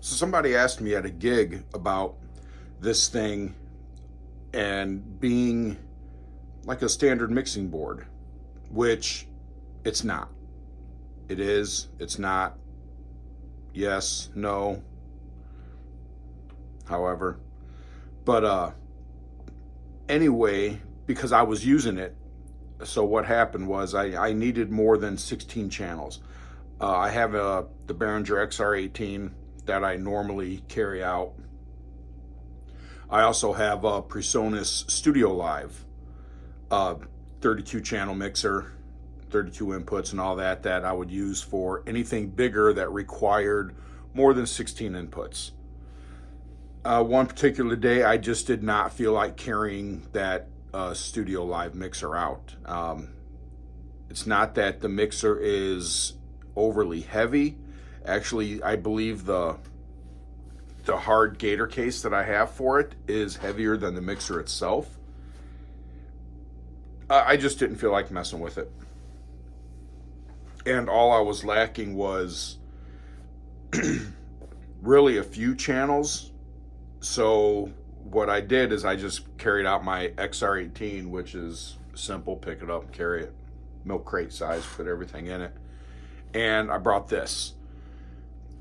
So somebody asked me at a gig about this thing and being like a standard mixing board, which it's not. It is, it's not, yes, no, however. But anyway, because I was using it, so what happened was I needed more than 16 channels. I have the Behringer XR18 that I normally carry out. I also have a Presonus Studio Live 32 channel mixer, 32 inputs and all that I would use for anything bigger that required more than 16 inputs. One particular day I just did not feel like carrying that Studio Live mixer out. It's not that the mixer is overly heavy. Actually, I believe the hard gator case that I have for it is heavier than the mixer itself. I just didn't feel like messing with it. And all I was lacking was really a few channels. So what I did is I just carried out my XR18, which is simple, pick it up, carry it, milk crate size, put everything in it. And I brought this.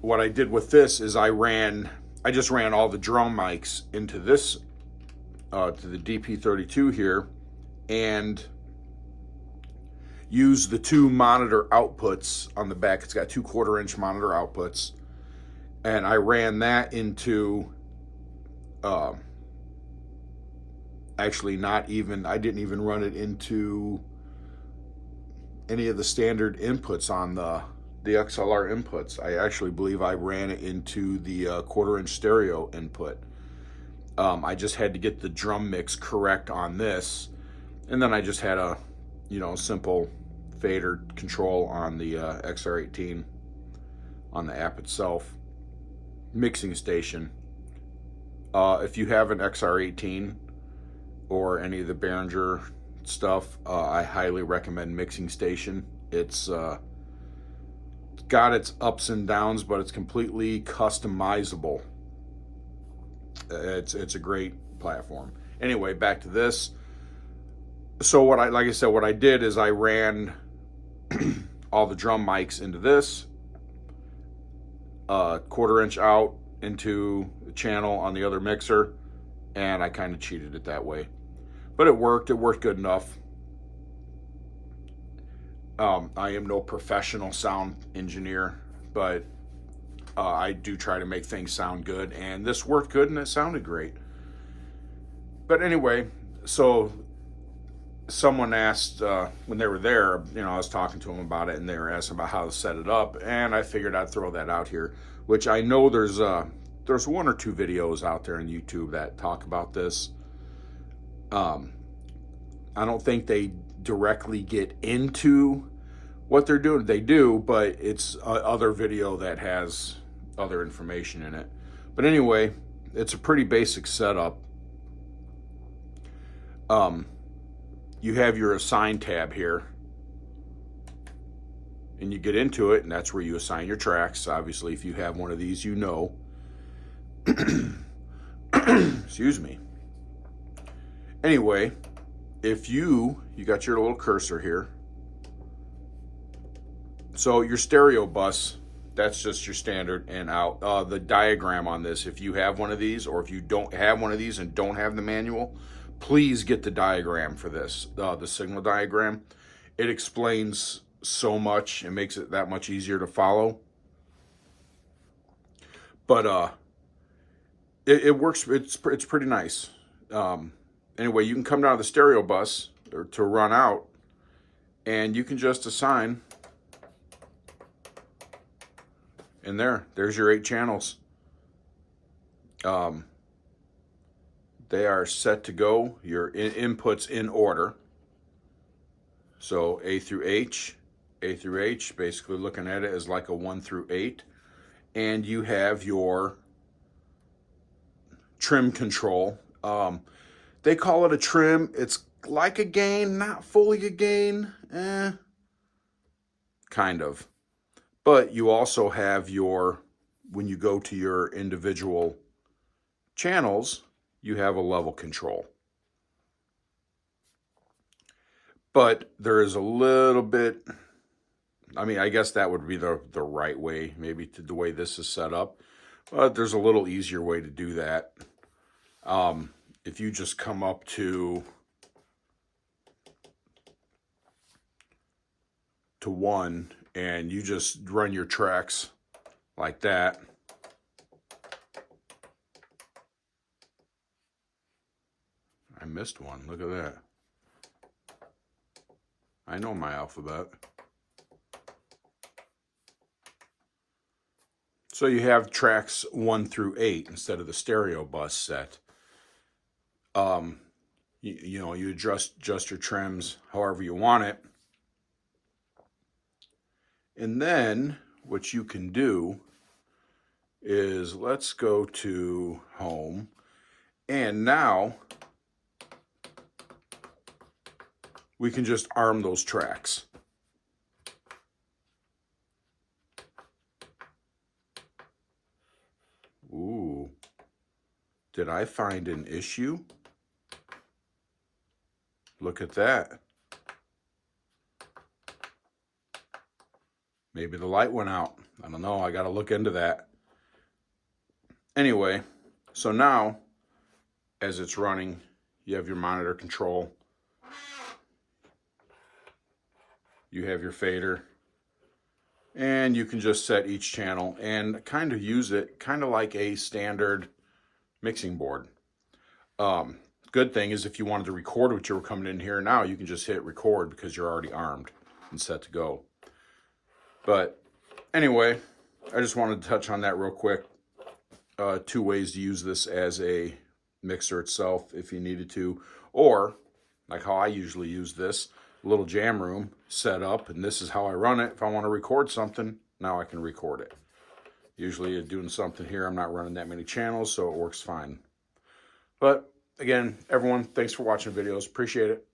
What I did with this is I just ran all the drum mics into this, to the DP32 here, and used the two monitor outputs on the back. It's got 2/4 inch monitor outputs. And I ran that into, actually not even, I didn't even run it into any of the standard inputs on the XLR inputs. I actually believe I ran it into the 1/4 inch stereo input. I just had to get the drum mix correct on this, and then I just had a simple fader control on the XR18 on the app itself. Mixing station. If you have an XR18 or any of the Behringer stuff, I highly recommend Mixing Station. It's got its ups and downs, but it's completely customizable. It's a great platform. Anyway, back to this. So like I said, what I did is I ran all the drum mics into this, 1/4 inch out into the channel on the other mixer, and I kind of cheated it that way. But it worked good enough. I am no professional sound engineer, but I do try to make things sound good, and this worked good and it sounded great. But anyway, so someone asked when they were there, I was talking to them about it, and they were asking about how to set it up, and I figured I'd throw that out here, which I know there's 1 or 2 videos out there on YouTube that talk about this. I don't think they directly get into what they're doing. They do, but it's other video that has other information in it. But anyway, it's a pretty basic setup. You have your assign tab here, and you get into it, and that's where you assign your tracks. Obviously, if you have one of these, excuse me. Anyway, if you got your little cursor here. So your stereo bus, that's just your standard in out. The diagram on this, if you have one of these, or if you don't have one of these and don't have the manual, please get the diagram for this, the signal diagram. It explains so much and makes it that much easier to follow. But it works. It's pretty nice. Anyway, you can come down to the stereo bus or to run out, and you can just assign. And there's your 8 channels. They are set to go. Your inputs in order. So A through H, basically looking at it as like a 1 through 8. And you have your trim control. They call it a trim. It's like a gain, not fully a gain. Kind of. But you also have your when you go to your individual channels, you have a level control. But there is a little bit, I mean, I guess that would be the right way, maybe to the way this is set up. But there's a little easier way to do that. If you just come up to 1 and you just run your tracks like that. I missed one. Look at that. I know my alphabet. So you have tracks 1 through 8 instead of the stereo bus set. You know, you adjust your trims however you want it. And then what you can do is, let's go to home. And now we can just arm those tracks. Ooh, did I find an issue? Look at that. Maybe the light went out. I don't know. I got to look into that. Anyway, so now as it's running, you have your monitor control. You have your fader. And you can just set each channel and kind of use it kind of like a standard mixing board. Good thing is if you wanted to record what you were coming in here now, you can just hit record because you're already armed and set to go. But anyway, I just wanted to touch on that real quick. 2 ways to use this as a mixer itself if you needed to, or like how I usually use this, little jam room set up, and this is how I run it. If I want to record something, now I can record it. Usually doing something here, I'm not running that many channels, so it works fine. But again, everyone, thanks for watching videos. Appreciate it.